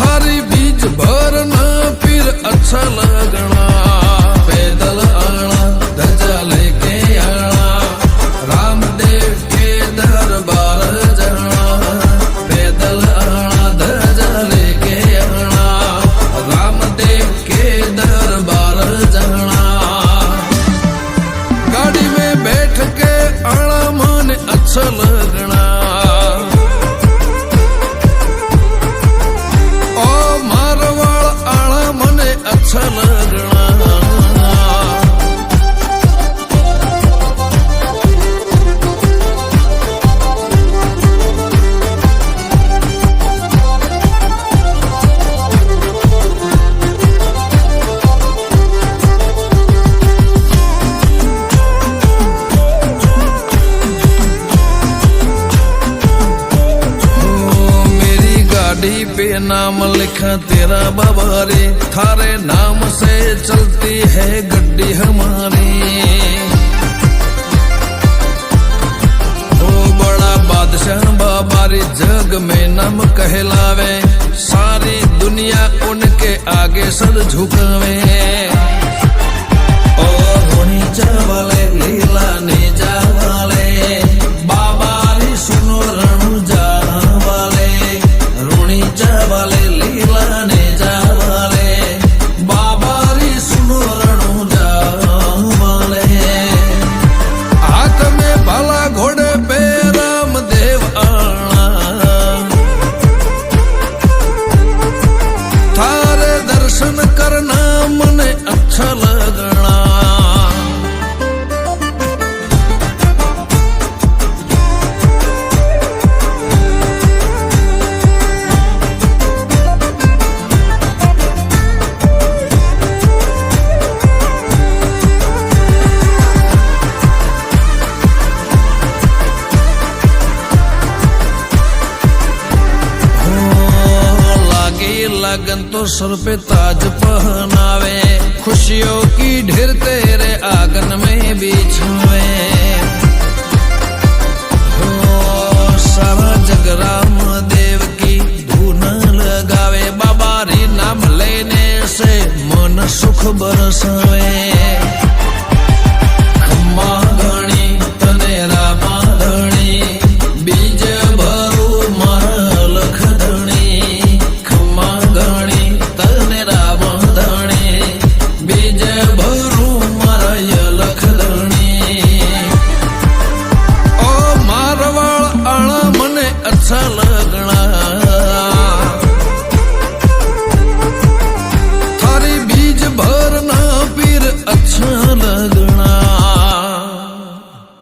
थारी बीज भरना फिर अच्छा लगना। पैदल आना ध्वजा लेके आना, रामदेव के दरबार जाना। पैदल आना ध्वजा लेके आना, रामदेव के दरबार जाना। गाड़ी में बैठ के आना मन अच्छा लगना। अच्छा लगना। मेरी गाड़ी पे नाम लिखा तेरा बाबा रे, थारे नाम से चलती है गड्डी हमारी। ओ बड़ा बादशाह बाबा रे जग में नाम कहलावे, सारी दुनिया उनके आगे सर झुकावे। ओ होनी चावले लीला ने जावाले, बाबा रे सुनो रणु जावाले। रोनी चावले लीला ने जावाले, बाबा री सुनो रणु जावाले। हाथ में भाला घोड़े पे रामदेव आना, थारे दर्शन करना मने अच्छा लगना। लगन तो सर पे ताज पहनावे, खुशियों की ढेर तेरे आंगन में बिछावे। सारा जग रामदेव की धुन लगावे, बाबा री नाम लेने से मन सुख बरसावे। खम्मा घणी तने रामा धणी, बीज भरू मारा लख धणी। खम्मा घणी तने राम धणी, बीज भरू मारा लख धणी। ओ मारवाड़ आना मने अच्छा लगना।